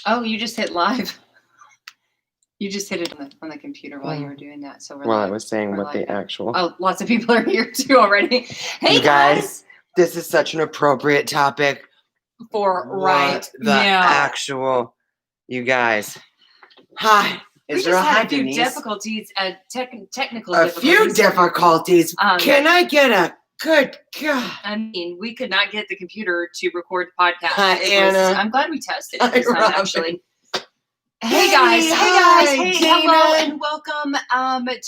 Oh, you just hit live. You just hit it on the computer while you were doing that. So we're I was saying what the actual. Oh, lots of people are here too already. Hey you guys, this is such an appropriate topic for actual. You guys, hi. We just had a few difficulties, technical difficulties. A few difficulties. Can I get a good God? I mean, we could not get the computer to record the podcast. Hi, Anna. I'm glad we tested it this time, actually. Hey guys, hello and welcome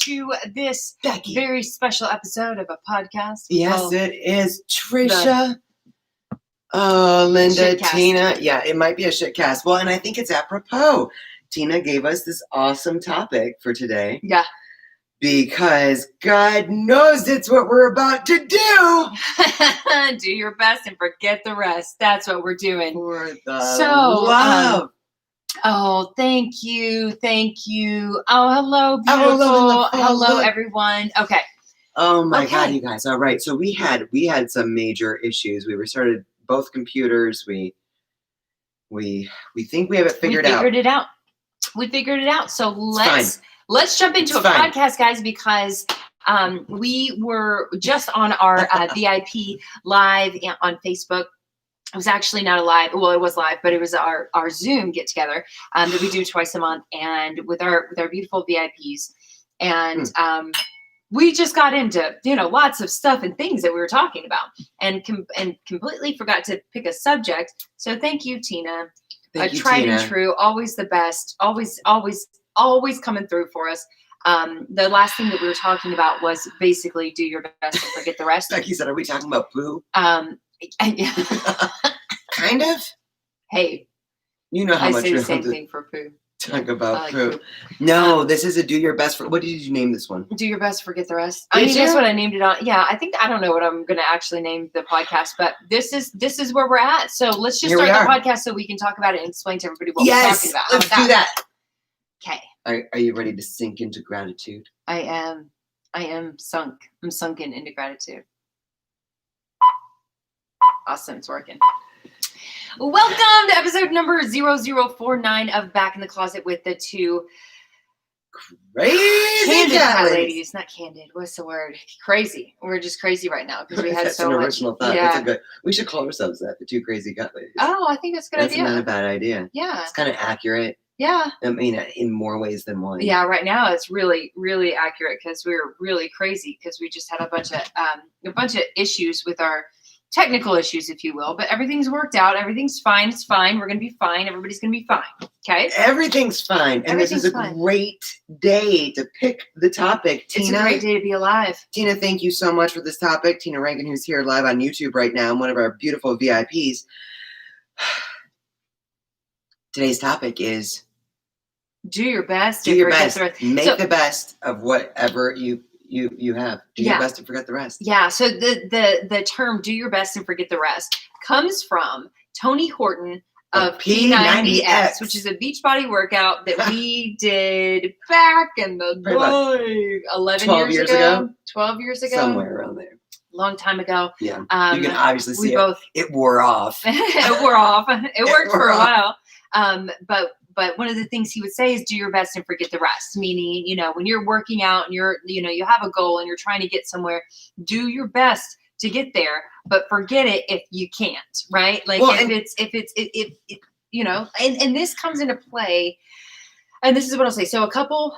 to this very special episode of a podcast. Yes, it is. Trisha, Linda, Tina. Yeah, it might be a shitcast. Well, and I think it's apropos. Tina gave us this awesome topic for today. Yeah. Because God knows it's what we're about to do. Do your best and forget the rest. That's what we're doing. For the love. Oh, thank you. Oh, hello, beautiful. Hello, everyone. Okay. Oh my God, you guys. All right. So we had some major issues. We restarted both computers. We think we have it figured out. We figured it out. So let's jump into a podcast, guys, because we were just on our VIP live on Facebook. It was actually not a live. Well, it was live, but it was our Zoom get together that we do twice a month, and with our beautiful VIPs, and we just got into lots of stuff and things that we were talking about, and completely forgot to pick a subject. So thank you, Tina. Tried and true, always the best, always coming through for us. The last thing that we were talking about was basically do your best and forget the rest. Like you said, are we talking about poo? Kind of. Hey, you know how I much say the same thing for poo. Talk about poo. No, this is a do your best for. What did you name this one? Do your best, forget the rest. That's what I named it on. Yeah, I don't know what I'm going to actually name the podcast, but this is where we're at. So let's just start the podcast so we can talk about it and explain to everybody what we're talking about. Let's do that. Okay. Are you ready to sink into gratitude? I am sunk. I'm sunken into gratitude. Awesome. It's working. Welcome to episode number 0049 of Back in the Closet with the two crazy cat ladies. Not candid. What's the word? Crazy. We're just crazy right now because we had so much. Original thought. Yeah. That's we should call ourselves that, the two crazy cat ladies. Oh, I think that's a good idea. That's not a bad idea. Yeah. It's kind of accurate. Yeah. I mean, in more ways than one. Yeah, right now it's really, really accurate because we were really crazy because we just had a bunch of issues with our technical issues, if you will, but everything's worked out. Everything's fine. It's fine. We're going to be fine. Everybody's going to be fine. Okay. Everything's fine. And this is a great day to pick the topic. Tina, it's a great day to be alive. Tina, thank you so much for this topic. Tina Rankin, who's here live on YouTube right now, and one of our beautiful VIPs. Today's topic is do your best. Do your best. Make the best of whatever you have. Do your best and forget the rest. Yeah. So the term "do your best and forget the rest" comes from Tony Horton of P90X, which is a Beachbody workout that we did back in the day, 12 years ago, somewhere around there. Long time ago. Yeah. You can obviously see it wore off. It wore off. It worked for a while. But one of the things he would say is do your best and forget the rest. Meaning, when you're working out and you have a goal and you're trying to get somewhere, do your best to get there, but forget it if you can't, right? Like and this comes into play, and this is what I'll say. So a couple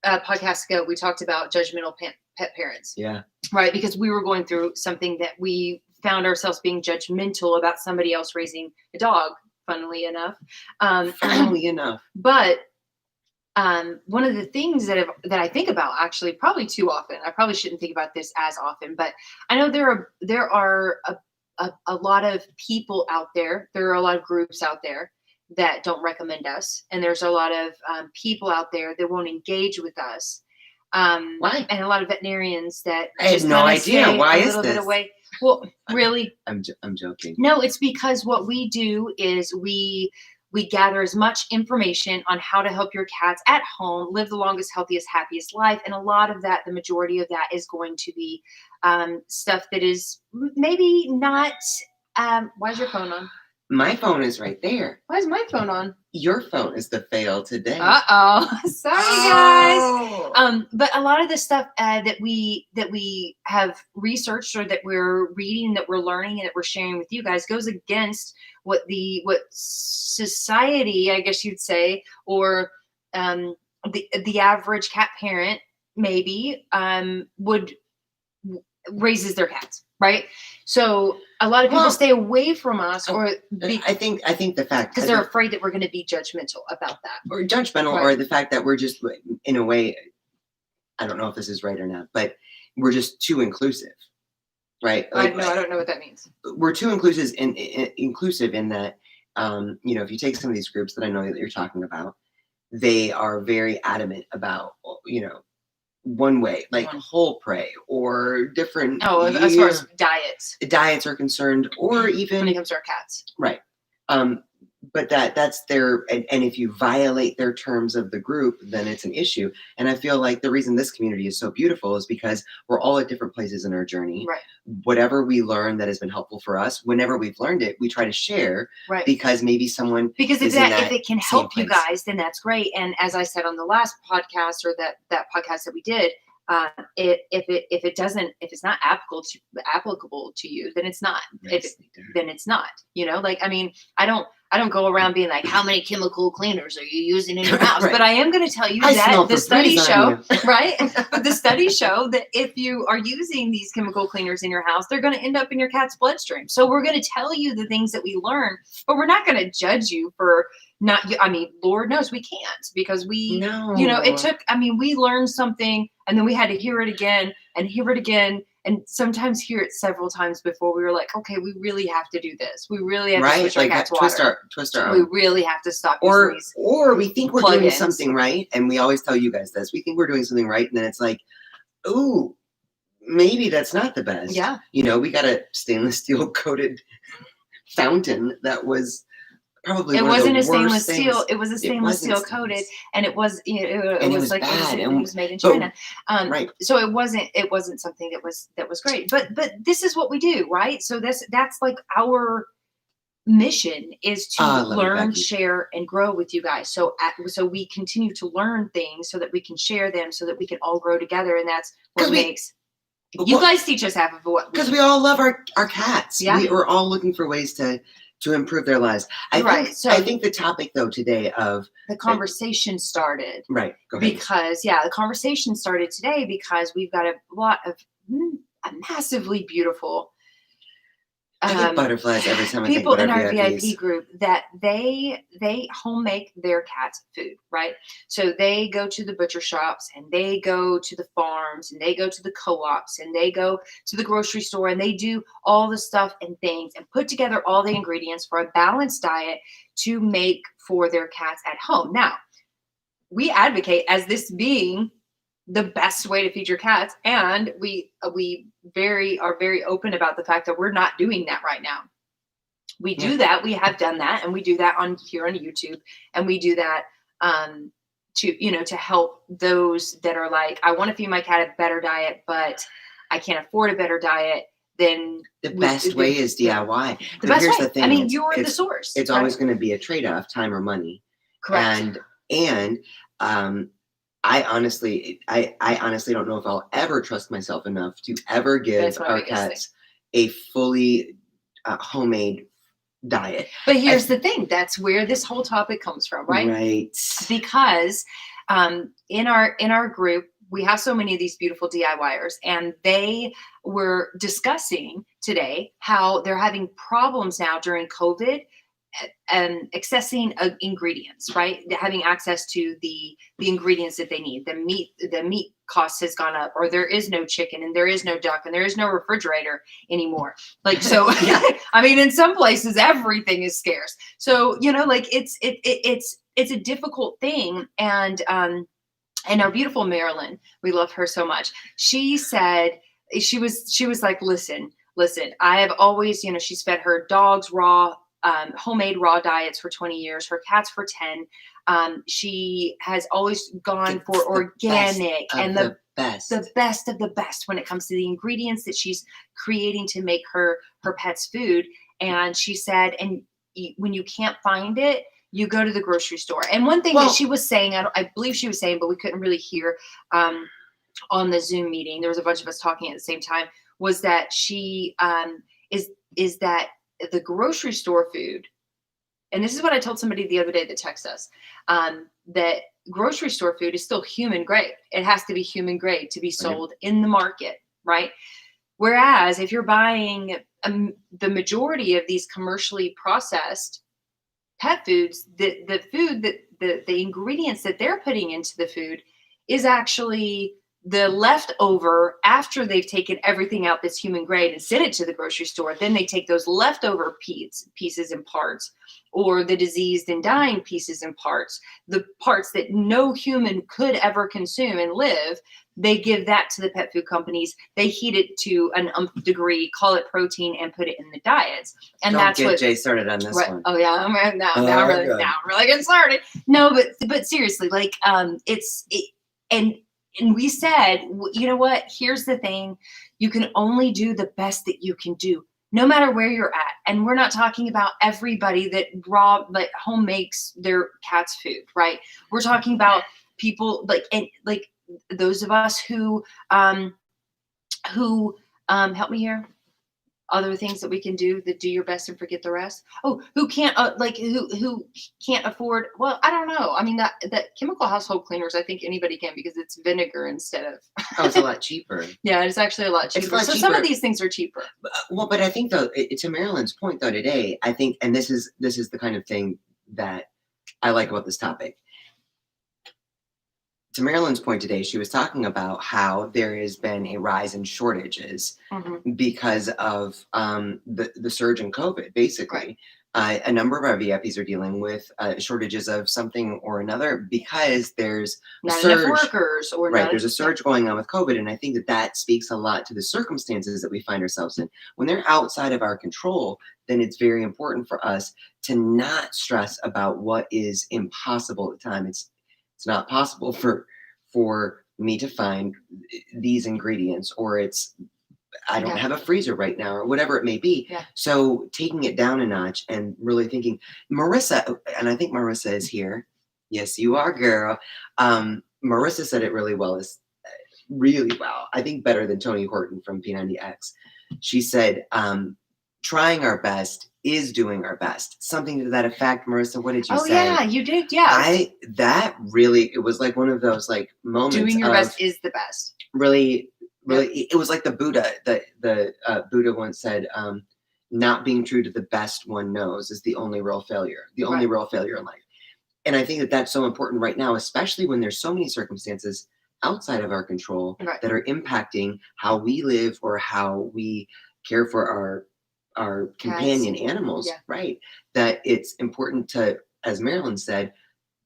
podcasts ago, we talked about judgmental pet parents. Yeah. Right. Because we were going through something that we found ourselves being judgmental about somebody else raising a dog. Funnily enough. But one of the things that I think about actually probably too often, I probably shouldn't think about this as often, but I know there are a lot of people out there. There are a lot of groups out there that don't recommend us. And there's a lot of people out there that won't engage with us. Why? And a lot of veterinarians that I have no idea. Why is this? Bit away. Well, really? I'm joking. No, it's because what we do is we gather as much information on how to help your cats at home live the longest, healthiest, happiest life. And a lot of that, the majority of that is going to be stuff that is maybe not, why is your phone on? My phone is right there. Why is my phone on? Your phone is the fail today. Sorry, guys. But a lot of the stuff that we have researched or that we're reading, that we're learning, and that we're sharing with you guys goes against what society, I guess you'd say, or the average cat parent maybe would raises their cats, right? So a lot of people stay away from us, or I think the fact because they're afraid that we're going to be judgmental about that, or judgmental, right. Or the fact that we're just, in a way, I don't know if this is right or not, but we're just too inclusive, right? Like, I don't know what that means. We're too inclusive in that, if you take some of these groups that I know that you're talking about, they are very adamant about, one way, like whole prey or different. As far as diets are concerned, or even when it comes to our cats, right? But that's their, and if you violate their terms of the group, then it's an issue. And I feel like the reason this community is so beautiful is because we're all at different places in our journey. Right. Whatever we learn that has been helpful for us, whenever we've learned it, we try to share. Right. Because maybe someone if it can help you guys, then that's great. And as I said on the last podcast, or that podcast that we did, if it's not applicable to you, then it's not. Then it's not. Like, I mean, I don't go around being like, how many chemical cleaners are you using in your house? Right. But I am going to tell you that the studies show, right? But the studies show that if you are using these chemical cleaners in your house, they're going to end up in your cat's bloodstream. So we're going to tell you the things that we learn, but we're not going to judge you for not. I mean, Lord knows we can't, because we learned something and then we had to hear it again and hear it again. And sometimes hear it several times before we were like, okay, we really have to do this. We really have to switch our cat's water. Twist our we really have to stop or these or we think we're doing something right, and we always tell you guys this. We think we're doing something right, and then it's like, ooh, maybe that's not the best. Yeah. We got a stainless steel coated fountain that was probably one of the worst things. It was a stainless steel coated, and it was it was like bad. It was made in China. Right. So it wasn't something that was great. But this is what we do, right? So that's like our mission, is to learn, share, and grow with you guys. So we continue to learn things so that we can share them, so that we can all grow together, and that's what makes. You guys teach us half of what, because we all love our cats. Yeah. We're all looking for ways to improve their lives. I think the topic though today of the conversation started. Right. Go ahead. Because the conversation started today because we've got a massively beautiful I get butterflies every time I think people about in our VIPs. VIP group that they home make their cats food, right? So they go to the butcher shops, and they go to the farms, and they go to the co-ops, and they go to the grocery store, and they do all the stuff and things and put together all the ingredients for a balanced diet to make for their cats at home. Now, we advocate as this being the best way to feed your cats, and we are very open about the fact that we're not doing that right now. We do that. We have done that, and we do that here on YouTube, and we do that to help those that are like, I want to feed my cat a better diet, but I can't afford a better diet. Then the best way is DIY. Here's the thing. I mean, you're the source. It's always going to be a trade-off, time or money. Correct. And I honestly don't know if I'll ever trust myself enough to ever give our cats a fully homemade diet. But here's the thing. That's where this whole topic comes from, right? Right. Because in our group, we have so many of these beautiful DIYers, and they were discussing today how they're having problems now during COVID and accessing ingredients, right? Having access to the ingredients that they need. The meat cost has gone up, or there is no chicken, and there is no duck, and there is no refrigerator anymore. Like, so, I mean, in some places, everything is scarce. So, like it's a difficult thing. And our beautiful Marilyn, we love her so much. She said, she was like, listen, I have always, she's fed her dogs raw, homemade raw diets for 20 years, her cats for 10. She has always gone for organic and the best of the best when it comes to the ingredients that she's creating to make her pet's food. And she said, and when you can't find it, you go to the grocery store. And one thing that she was saying, I believe she was saying, but we couldn't really hear on the Zoom meeting, there was a bunch of us talking at the same time, was that she is that the grocery store food, and this is what I told somebody the other day that texted us, that grocery store food is still human grade. It has to be human grade to be sold in the market, right? Whereas if you're buying the majority of these commercially processed pet foods, the food that the ingredients that they're putting into the food is actually the leftover after they've taken everything out that's human grade and sent it to the grocery store. Then they take those leftover pieces and parts, or the diseased and dying pieces and parts, the parts that no human could ever consume and live. They give that to the pet food companies. They heat it to an degree, call it protein, and put it in the diets. And that's what Jay started on this one. Oh yeah, I'm really getting started. No, but seriously, like and we said, you know what? Here's the thing: you can only do the best that you can do, no matter where you're at. And we're not talking about everybody that home makes their cat's food, right? We're talking about people like those of us who help me here. Other things that we can do that do your best and forget the rest. Oh, who can't who can't afford? Well, I don't know. I mean that chemical household cleaners, I think anybody can, because it's vinegar instead of. Oh, it's a lot cheaper. Yeah, it's actually a lot cheaper. So some of these things are cheaper. But I think though, to Marilyn's point though today, I think, and this is the kind of thing that I like about this topic. To Marilyn's point today, she was talking about how there has been a rise in shortages because of the surge in COVID. Basically, a number of our VIPs are dealing with shortages of something or another because there's not enough workers, or there's a surge going on with COVID, and I think that speaks a lot to the circumstances that we find ourselves in. When they're outside of our control, then it's very important for us to not stress about what is impossible at the time. It's not possible for me to find these ingredients, or I don't have a freezer right now, or whatever it may be. Yeah. So taking it down a notch and really thinking, Marissa, and I think Marissa is here. Yes, you are, girl. Marissa said it really well. I think better than Tony Horton from P90X. She said, trying our best is doing our best. Something to that effect. Marissa, what did you say? Oh yeah, you did. Yeah. It was like one of those like moments. Doing your best is the best. Really, it was like the Buddha. The Buddha once said, not being true to the best one knows is the only real failure. The only real failure in life. And I think that that's so important right now, especially when there's so many circumstances outside of our control that are impacting how we live or how we care for our companion animals, right? That it's important to, as Marilyn said,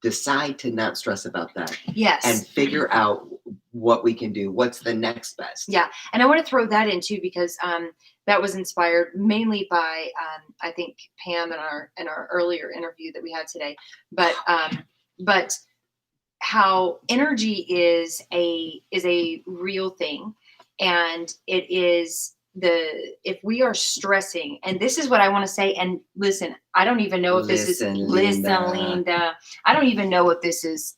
decide to not stress about that. Yes. And figure out what we can do. What's the next best? Yeah. And I want to throw that in too, because that was inspired mainly by I think Pam in our earlier interview that we had today. But how energy is a real thing, and it is if we are stressing, and this is what I want to say, and listen, I don't even know if this is Linda. I don't even know if this is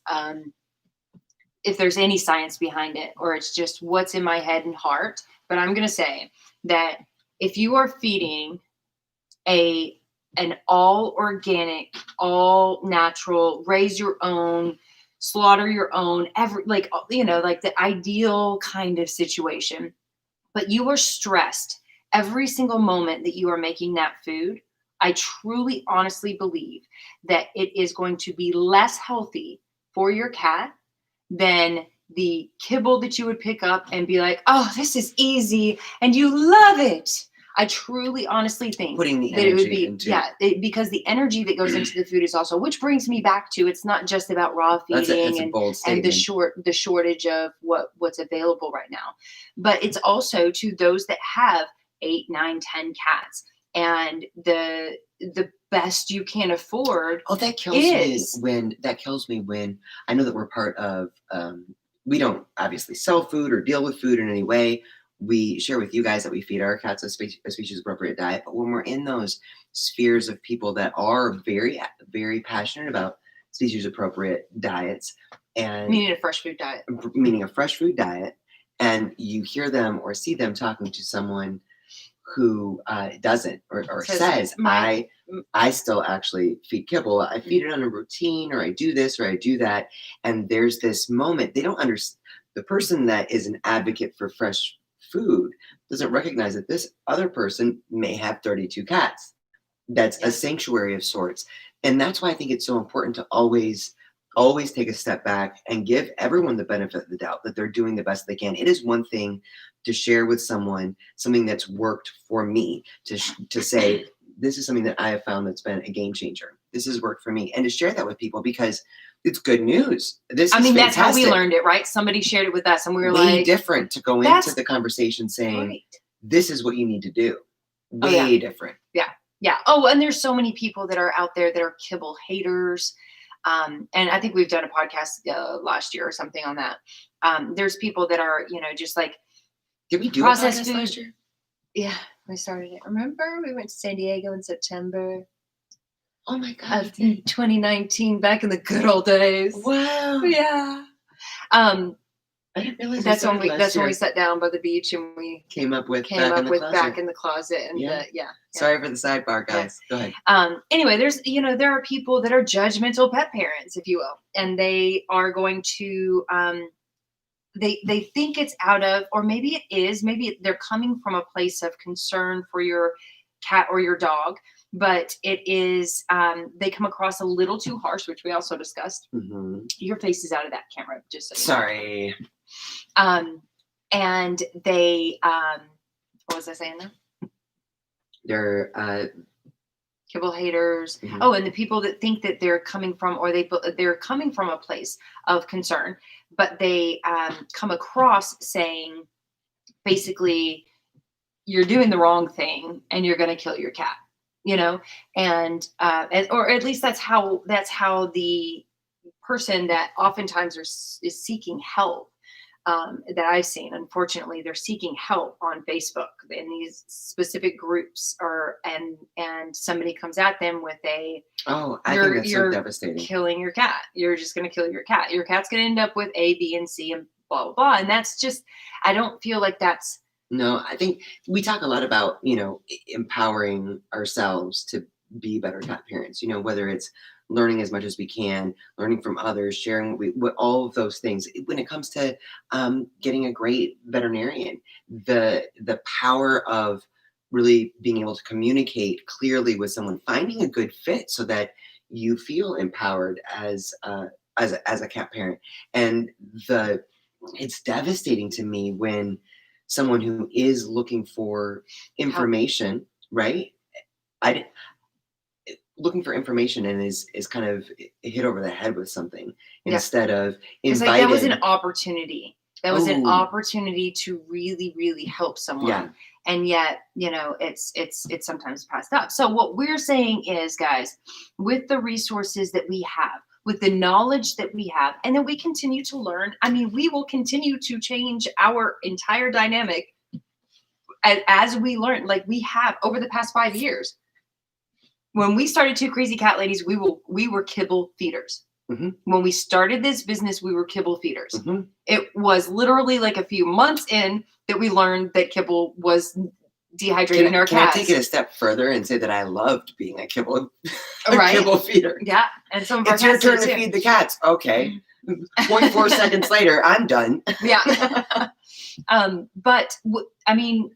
if there's any science behind it, or it's just what's in my head and heart. But I'm going to say that if you are feeding an all organic, all natural, raise your own, slaughter your own, like the ideal kind of situation, but you are stressed every single moment that you are making that food, I truly, honestly believe that it is going to be less healthy for your cat than the kibble that you would pick up and be like, oh, this is easy, and you love it. I truly, honestly think putting the that it would be, into because the energy that goes into the food is also, which brings me back to, it's not just about raw feeding and the shortage of what's available right now, but it's also to those that have 8, 9, 10 cats, and the best you can afford. Oh, that kills me when I know that we're part of. We don't obviously sell food or deal with food in any way. we share with you guys that we feed our cats a species appropriate diet. But when we're in those spheres of people that are very, very passionate about species appropriate diets, and meaning a fresh food diet, and you hear them or see them talking to someone who doesn't or says I still actually feed kibble. I feed it on a routine, or I do this or I do that. And there's this moment they don't understand. The person that is an advocate for fresh food doesn't recognize that this other person may have 32 cats. That's a sanctuary of sorts. And that's why I think it's so important to always take a step back and give everyone the benefit of the doubt that they're doing the best they can. It is one thing to share with someone something that's worked for me, to say, this is something that I have found that's been a game changer. This has worked for me. And to share that with people because it's good news. That's how we learned it, right? Somebody shared it with us and we were way different to go into the conversation saying, this is what you need to do. Way different. Yeah. Yeah. Oh, and there's so many people that are out there that are kibble haters. And I think we've done a podcast last year or something on that. There's people that are, just like, did we do processed a podcast food last year? Yeah, we started it. Remember, we went to San Diego in September. Oh my God! Of 2019, back in the good old days. Wow. Yeah. I didn't realize that's when we sat down by the beach and we came up with back in the closet and Sorry for the sidebar, guys. Go ahead. Anyway, there are people that are judgmental pet parents, if you will, and they are going to they think it's out of, or maybe it is, maybe they're coming from a place of concern for your cat or your dog, but it is they come across a little too harsh, which we also discussed. Mm-hmm. Your face is out of that camera, just so sorry. And they what was I saying there? They're kibble haters. Mm-hmm. Oh, and the people that think that they're coming from, or they're coming from a place of concern, but they come across saying, basically, you're doing the wrong thing and you're going to kill your cat, and or at least that's how the person that oftentimes is seeking help that I've seen. Unfortunately, they're seeking help on Facebook in these specific groups, and somebody comes at them with I think that's so devastating. Killing your cat. You're just going to kill your cat. Your cat's going to end up with A, B, and C, and blah, blah, blah. And that's just, I don't feel like that's. No, I think we talk a lot about, empowering ourselves to be better cat parents, whether it's learning as much as we can, learning from others, sharing what all of those things. When it comes to getting a great veterinarian, the power of really being able to communicate clearly with someone, finding a good fit so that you feel empowered as a cat parent. And it's devastating to me when someone who is looking for information, right? Looking for information and is kind of hit over the head with something instead of invited. Like that was an opportunity. That was an opportunity to really, really help someone. Yeah. And yet, it's sometimes passed up. So what we're saying is, guys, with the resources that we have, with the knowledge that we have, and then we continue to learn. I mean, we will continue to change our entire dynamic as we learn, like we have over the past 5 years. When we started Two Crazy Cat Ladies, we were kibble feeders. Mm-hmm. When we started this business, we were kibble feeders. Mm-hmm. It was literally like a few months in that we learned that kibble was dehydrating our cats. Can I take it a step further and say that I loved being a kibble feeder? Yeah, and some of our cats. It's your turn to feed the cats. Okay. 0.4 seconds later, I'm done. Yeah. But I mean,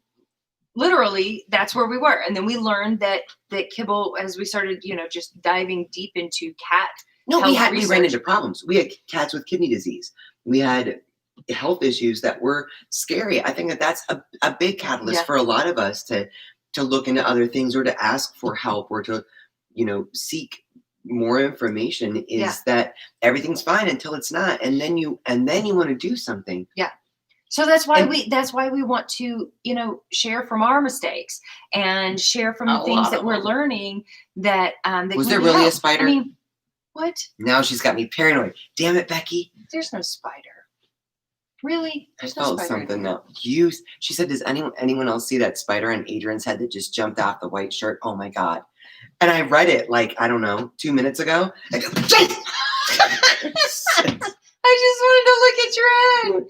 literally, that's where we were. And then we learned that kibble, as we started, just diving deep into cat. No, we ran into problems. We had cats with kidney disease. We had health issues that were scary. I think that's a big catalyst for a lot of us to look into other things or to ask for help or to, seek more information is that everything's fine until it's not. And then you want to do something. Yeah. So that's why we want to, share from our mistakes and share from the things that we're learning that was there really a spider? I mean, what? Now she's got me paranoid. Damn it, Becky. There's no spider. Really? I felt something though. She said, does anyone else see that spider on Adrienne's head that just jumped off the white shirt? Oh my God. And I read it like, I don't know, 2 minutes ago. I go, I just wanted to look at your head.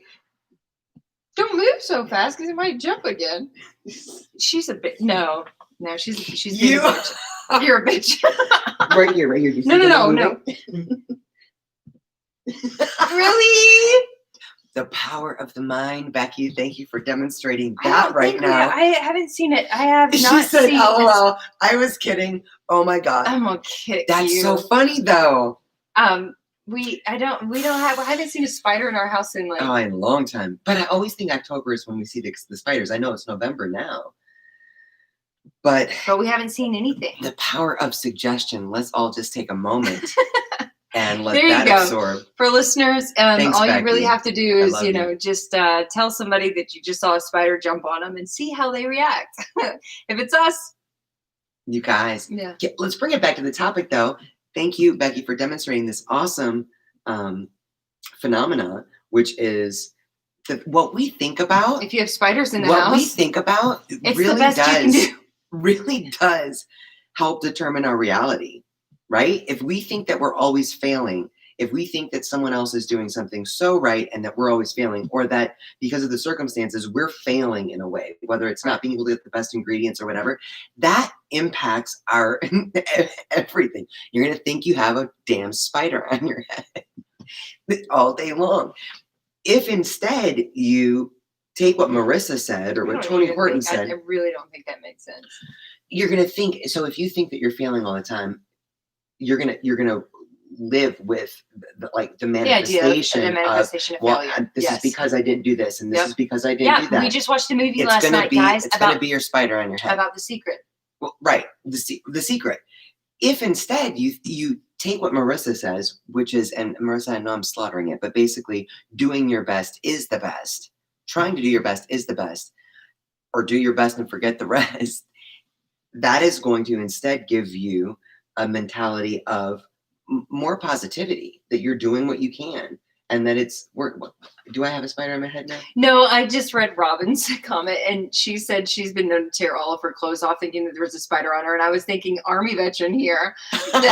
Don't move so fast because it might jump again. She's a bitch. No, she's being a bitch. You're a bitch. Right here. No. Really? The power of the mind, Becky. Thank you for demonstrating that now. I haven't seen it. I have not she said, seen LOL. I was kidding. Oh my God. I'm gonna kick That's you. so funny though. I haven't seen a spider in our house in like in a long time. But I always think October is when we see the spiders. I know it's November now. But we haven't seen anything. The power of suggestion. Let's all just take a moment and let there that you go. Absorb. For listeners, Thanks, all Becky. you really have to do is, you. just tell somebody that you just saw a spider jump on them and see how they react. If it's us. You guys. Yeah. Let's bring it back to the topic though. Thank you, Becky, for demonstrating this awesome phenomena, which is what we think about. If you have spiders in the house. What we think about it's really the best you can do. Really does help determine our reality, right? If we think that we're always failing, if we think that someone else is doing something so right and that we're always failing, or that because of the circumstances, we're failing in a way, whether it's not being able to get the best ingredients or whatever, that impacts our everything. You're going to think you have a damn spider on your head all day long. If instead you take what Marissa said or what Tony Horton said. I really don't think that makes sense. You're going to think, so if you think that you're failing all the time, you're going to live with the manifestation, of failure. This is because I didn't do this, and this is because I didn't do that. We just watched a movie last night, guys. It's going to be your spider on your head. About The Secret. Well, right, the Secret. If instead you take what Marissa says, which is, and Marissa, I know I'm slaughtering it, but basically doing your best is the best. Trying to do your best is the best, or do your best and forget the rest. That is going to instead give you a mentality of more positivity, that you're doing what you can, and that it's work. Do I have a spider on my head now? No, I just read Robin's comment, and she said she's been known to tear all of her clothes off, thinking that there was a spider on her. And I was thinking, Army veteran here. I've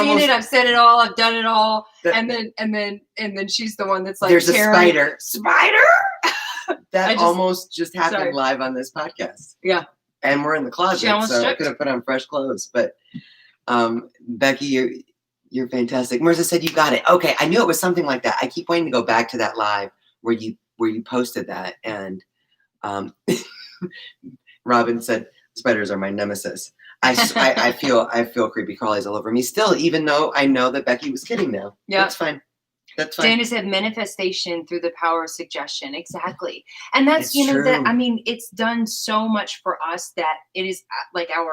seen it. I've said it all. I've done it all. And then she's the one that's like, there's a spider. Spider. That almost just happened live on this podcast. Yeah. And we're in the closet, so I could have put on fresh clothes. But Becky, you're fantastic. Marissa said you got it. Okay, I knew it was something like that. I keep wanting to go back to that live where you posted that, and Robin said spiders are my nemesis. I feel creepy crawlies all over me still, even though I know that Becky was kidding now. Yeah, that's fine. That's fine. Dana said manifestation through the power of suggestion. Exactly. And that's, true. It's done so much for us that it is like I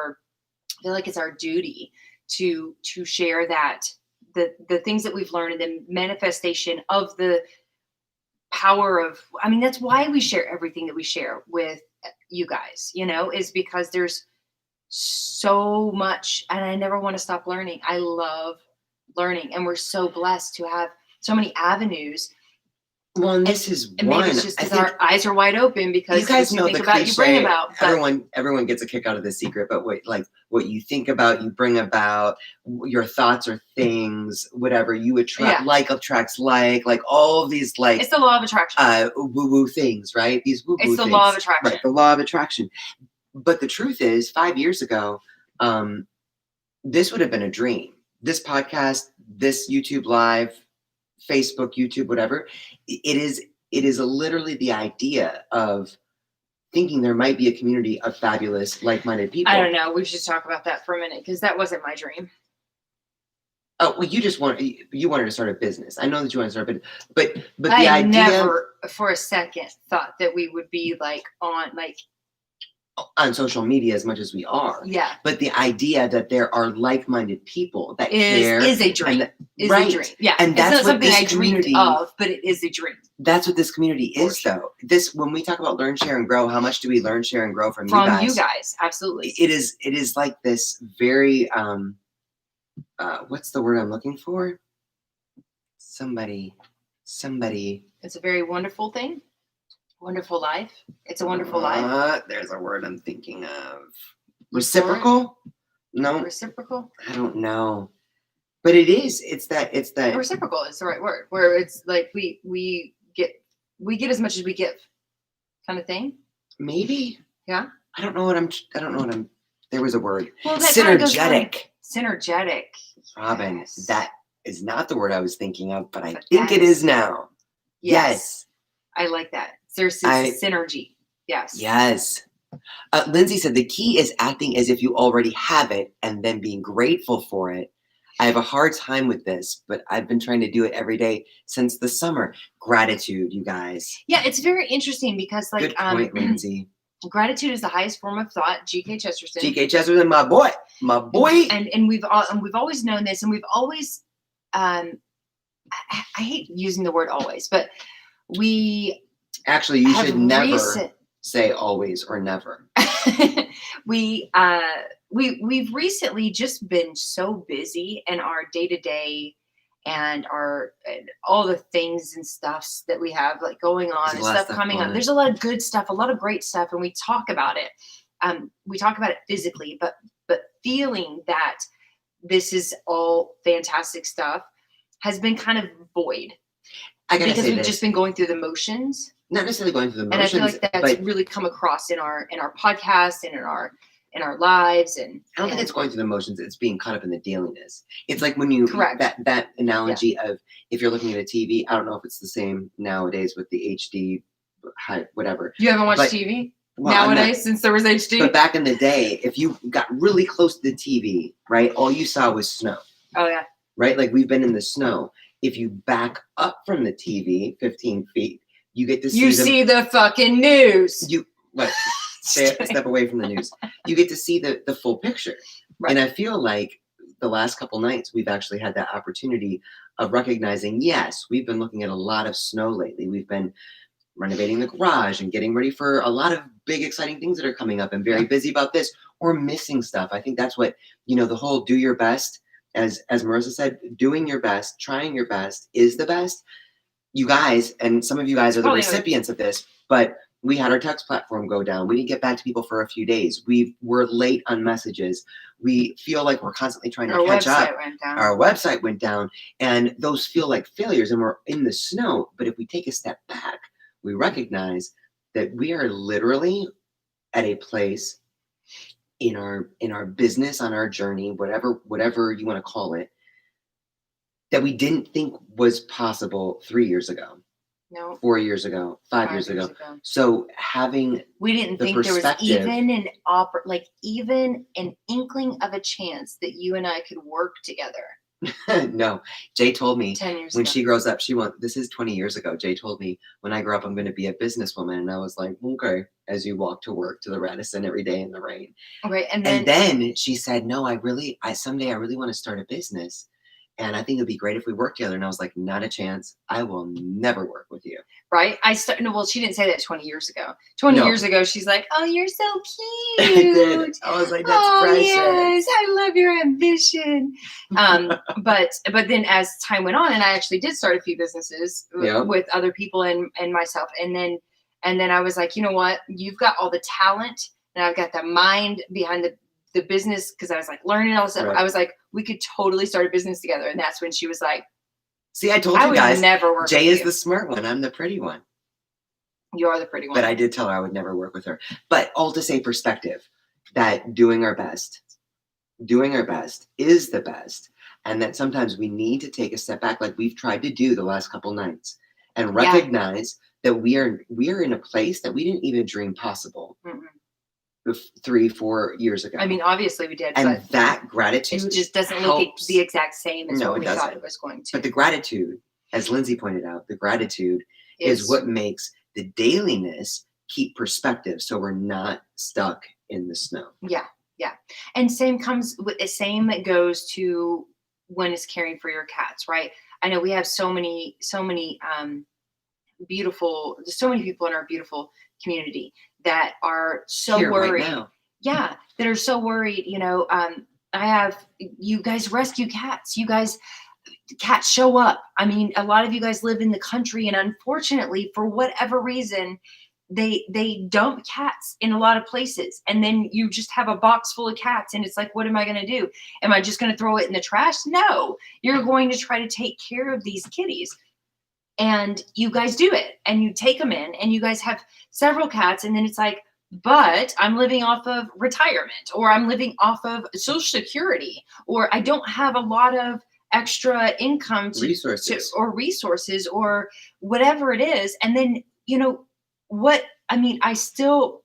feel like it's our duty to share that the things that we've learned, and the manifestation of the power of, that's why we share everything that we share with you guys, is because there's so much, and I never want to stop learning. I love learning, and we're so blessed to have so many avenues. Well, and this is one. Maybe it's just because our eyes are wide open, because you guys know the cliche. You bring about. Everyone gets a kick out of The Secret, but what you think about, you bring about. Your thoughts are things, whatever you attract, attracts like all of these It's the law of attraction. Woo things, right? These woo things. It's the law of attraction. Right, the law of attraction. But the truth is, 5 years ago, this would have been a dream. This podcast, this YouTube live, Facebook, YouTube, whatever, it is literally the idea of thinking there might be a community of fabulous, like-minded people. I don't know. We should talk about that for a minute, because that wasn't my dream. Oh, well, you wanted to start a business. I know that you want to start a business, but the idea. I idea, never for a second thought that we would be on social media as much as we are. Yeah. But the idea that there are like-minded people that care is a dream. A dream. Yeah. And that's not something I dreamed of, but it is a dream. That's what this community is, though. When we talk about learn, share, and grow, how much do we learn, share, and grow from you guys? From you guys, absolutely. It is like this very what's the word I'm looking for? Somebody somebody. It's a very wonderful thing. Wonderful life. It's a wonderful life. There's a word I'm thinking of. Reciprocal? No. Reciprocal? I don't know. But it is. It's that. Reciprocal is the right word. Where it's like we get as much as we give, kind of thing. Maybe. Yeah. I don't know what I'm. There was a word. Well, synergetic. Synergetic. Robin, yes. That is not the word I was thinking of, but I think it is now. Yes. I like that. There's synergy. Yes. Yes. Lindsay said the key is acting as if you already have it and then being grateful for it. I have a hard time with this, but I've been trying to do it every day since the summer. Gratitude, you guys. Yeah, it's very interesting because, like, good point, Lindsay. Gratitude is the highest form of thought. G.K. Chesterton. G.K. Chesterton, my boy. And we've always known this, and we've always. I hate using the word always, but we. Actually, you should never say always or never. We've recently just been so busy in our day-to-day and all the things and stuffs that we have like going on and stuff coming up. There's a lot of good stuff, a lot of great stuff, and we talk about it. We talk about it physically, but feeling that this is all fantastic stuff has been kind of void. Because we've just been going through the motions. Not necessarily going through the motions. And I feel like that's really come across in our podcast and in our lives. And I don't think it's going through the motions. It's being caught up in the dailiness. It's like when you that analogy of if you're looking at a TV. I don't know if it's the same nowadays with the HD, whatever. You haven't watched TV nowadays since there was HD. But back in the day, if you got really close to the TV, right, all you saw was snow. Oh yeah. Right, like we've been in the snow. If you back up from the TV 15 feet, you get to see. You see the fucking news. Step away from the news. You get to see the full picture. Right. And I feel like the last couple nights we've actually had that opportunity of recognizing, yes, we've been looking at a lot of snow lately. We've been renovating the garage and getting ready for a lot of big, exciting things that are coming up and very busy about this or missing stuff. I think that's what, the whole do your best. As Marissa said, doing your best, trying your best is the best. You guys, and some of you guys are the recipients of this, but we had our text platform go down. We didn't get back to people for a few days. We were late on messages. We feel like we're constantly trying to catch up. Our website went down, and those feel like failures, and we're in the snow. But if we take a step back, we recognize that we are literally at a place in our business, on our journey, whatever you want to call it, that we didn't think was possible 3 years ago. No. 4 years ago, 5 years ago. So we didn't think there was even even an inkling of a chance that you and I could work together. No, Jay told me 10 years when ago. she grows up, this is 20 years ago. Jay told me when I grow up, I'm going to be a businesswoman. And I was like, okay, as you walk to work to the Radisson every day in the rain. Okay. And then she said, no, someday I really want to start a business. And I think it'd be great if we worked together. And I was like, not a chance. I will never work with you. Right. She didn't say that 20 years ago. 20 years ago, she's like, oh, you're so cute. I did. I was like, that's precious. Yes, I love your ambition. But then as time went on, and I actually did start a few businesses with other people and myself. And then I was like, you know what? You've got all the talent and I've got the mind behind the business, because I was like learning all this stuff. Right. I was like, we could totally start a business together. And that's when she was like, see, I told you guys, never work Jay with is the smart one. I'm the pretty one. You are the pretty one. But I did tell her I would never work with her. But all to say perspective, that doing our best is the best. And that sometimes we need to take a step back, like we've tried to do the last couple nights, and recognize that we are in a place that we didn't even dream possible. Mm-hmm. 3-4 years ago. I mean, obviously we did, and but that gratitude it just doesn't look the exact same as what we thought it was going to. But the gratitude, as Lindsay pointed out, the gratitude is what makes the dailiness keep perspective, so we're not stuck in the snow. Yeah. And same goes to when it's caring for your cats, right? I know we have so many beautiful, there's so many people in our beautiful community that are so worried. Right now. Yeah, that are so worried. I have, you guys rescue cats. You guys, cats show up. I mean, a lot of you guys live in the country, and unfortunately, for whatever reason, they dump cats in a lot of places, and then you just have a box full of cats, and it's like, what am I going to do? Am I just going to throw it in the trash? No, you're going to try to take care of these kitties. And you guys do it, and you take them in, and you guys have several cats, and then it's like, but I'm living off of retirement, or I'm living off of Social Security, or I don't have a lot of extra income resources, or whatever it is. And then, I still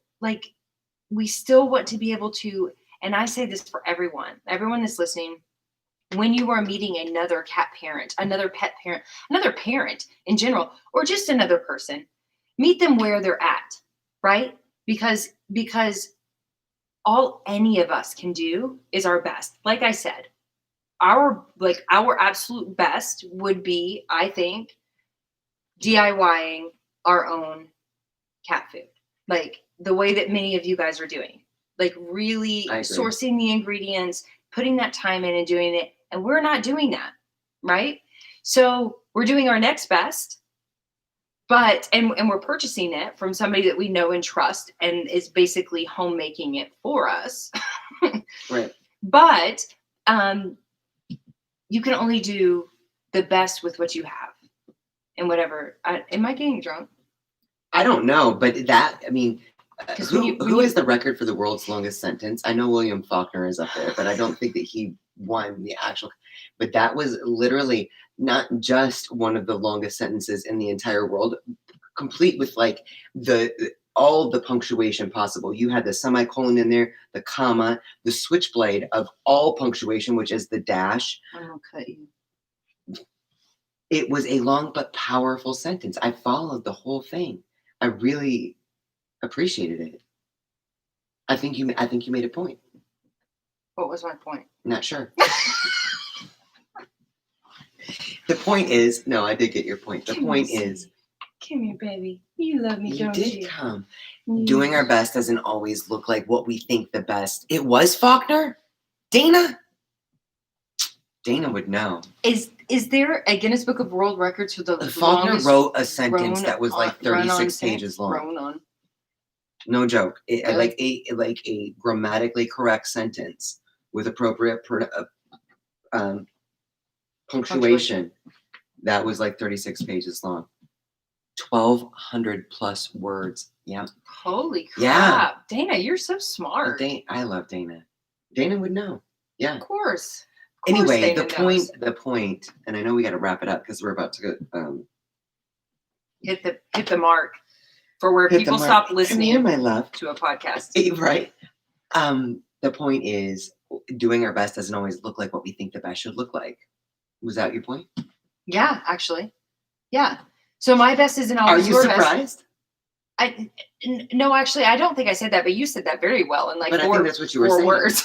we still want to be able to, and I say this for everyone that's listening, when you are meeting another cat parent, another pet parent, another parent in general, or just another person, meet them where they're at, right? Because all any of us can do is our best. Like I said, our absolute best would be, I think, DIYing our own cat food, like the way that many of you guys are doing, like really sourcing the ingredients, putting that time in and doing it. And we're not doing that, right? So we're doing our next best, but we're purchasing it from somebody that we know and trust, and is basically homemaking it for us. Right. But you can only do the best with what you have, and whatever. Am I getting drunk? I don't know, but who is the record for the world's longest sentence? I know William Faulkner is up there, but I don't think that he won the actual. But that was literally not just one of the longest sentences in the entire world, complete with like all the punctuation possible. You had the semicolon in there, the comma, the switchblade of all punctuation, which is the dash. I'm gonna cut you. It was a long but powerful sentence. I followed the whole thing. I really appreciated it. I think you made a point. What was my point? Not sure. The point is, no, I did get your point. The point is, come here, baby. You love me, don't you? You did come. Doing our best doesn't always look like what we think the best. It was Faulkner? Dana would know. Is there a Guinness Book of World Records for the Faulkner wrote a sentence that was like 36 pages long. No joke. Like a grammatically correct sentence with appropriate punctuation that was like 36 pages long. 1,200 plus words. Yeah. Holy crap. Yeah. Dana, you're so smart. I love Dana. Dana would know. Yeah. Of course. Anyway, the point, and I know we got to wrap it up because we're about to go, hit the mark for where people stop listening. Come here, my love, to a podcast. Right. The point is, doing our best doesn't always look like what we think the best should look like. Was that your point? Yeah, actually. Yeah. So my best isn't always your best. Are you surprised? No, actually, I don't think I said that, but you said that very well in like I think that's what you were saying. Words.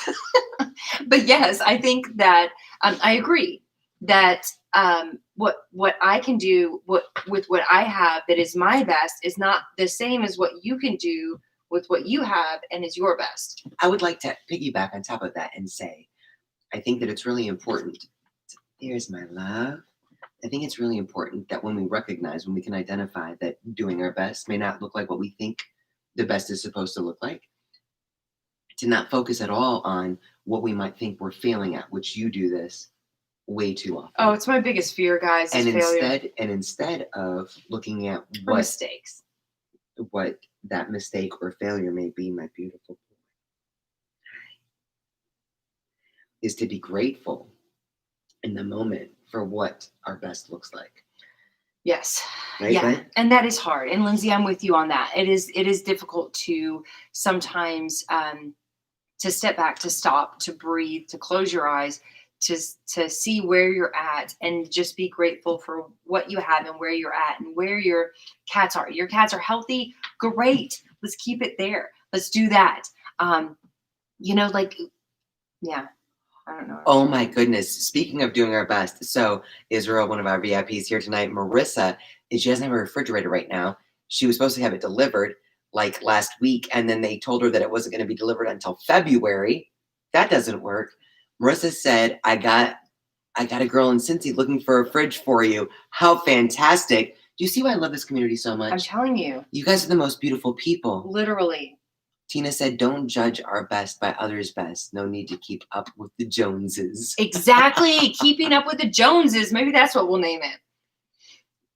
But yes, I think that I agree that what I can do with what I have that is my best is not the same as what you can do with what you have and is your best. I would like to piggyback on top of that and say, I think that it's really important. Here's my love. I think it's really important that when we can identify that doing our best may not look like what we think the best is supposed to look like, to not focus at all on what we might think we're failing at, which you do this way too often. Oh, it's my biggest fear, guys. Instead of looking at what mistakes, what that mistake or failure may be, my beautiful boy, is to be grateful in the moment for what our best looks like. Yes. Right, yeah. Right? And that is hard. And Lindsay, I'm with you on that. It is difficult to sometimes to step back, to stop, to breathe, to close your eyes, to see where you're at and just be grateful for what you have and where you're at and where your cats are. Your cats are healthy. Great. Let's keep it there. Let's do that. Yeah. I don't know. Oh my goodness. Speaking of doing our best. So Israel, one of our VIPs here tonight, Marissa, she doesn't have a refrigerator right now. She was supposed to have it delivered like last week. And then they told her that it wasn't going to be delivered until February. That doesn't work. Marissa said, I got I got a girl in Cincy looking for a fridge for you. How fantastic. Do you see why I love this community so much? I'm telling you. You guys are the most beautiful people. Literally. Tina said, don't judge our best by others' best. No need to keep up with the Joneses. Exactly. Keeping up with the Joneses. Maybe that's what we'll name it.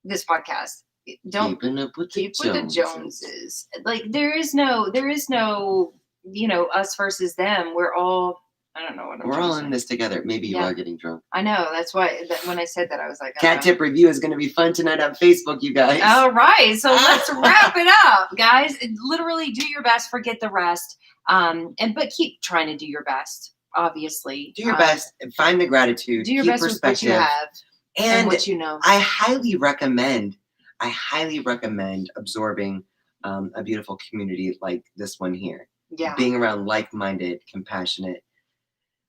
This podcast. Keeping up with the Joneses. Like there is no, us versus them. We're all, I don't know what We're all in this together. Maybe you are getting drunk. I know. That's why when I said that, I was like, Cat tip review is going to be fun tonight on Facebook, you guys. All right. So let's wrap it up, guys. Literally do your best. Forget the rest. But keep trying to do your best, obviously. Do your best. Find the gratitude. Do your keep best perspective. with what you have and what you know. I highly recommend absorbing a beautiful community like this one here. Yeah. Being around like-minded, compassionate,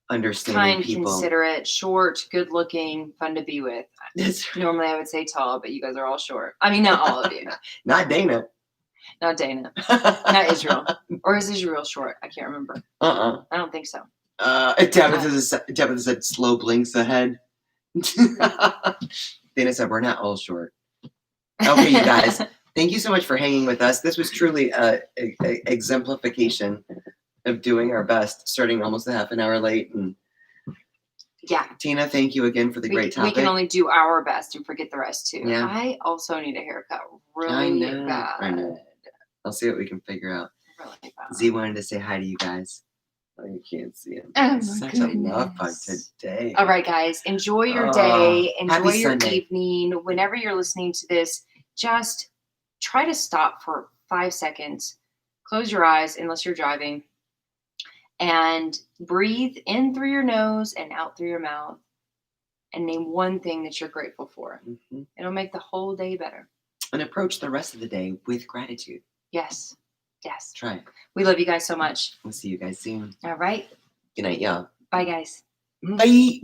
understanding kind, people. Considerate, short, good-looking, fun to be with. Normally I would say tall, but you guys are all short. I mean, not all of you. Not Dana. Not Dana. Not Israel. Or is Israel short? I can't remember. I don't think so. Tabitha said slow blinks ahead. Dana said we're not all short. Okay, you guys. Thank you so much for hanging with us. This was truly a exemplification of doing our best, starting almost a half an hour late. And yeah. Tina, thank you again for the great topic. We can only do our best and forget the rest too. Yeah. I also need a haircut really bad. I know. I'll see what we can figure out. Really bad. Z wanted to say hi to you guys. Oh, you can't see him. Oh, such a love bug today. All right, guys. Enjoy your day. Enjoy your Sunday. Evening. Whenever you're listening to this, just try to stop for 5 seconds. Close your eyes unless you're driving. And breathe in through your nose and out through your mouth. And name one thing that you're grateful for. Mm-hmm. It'll make the whole day better. And approach the rest of the day with gratitude. Yes. Yes. Try it. We love you guys so much. We'll see you guys soon. All right. Good night, y'all. Bye, guys. Bye.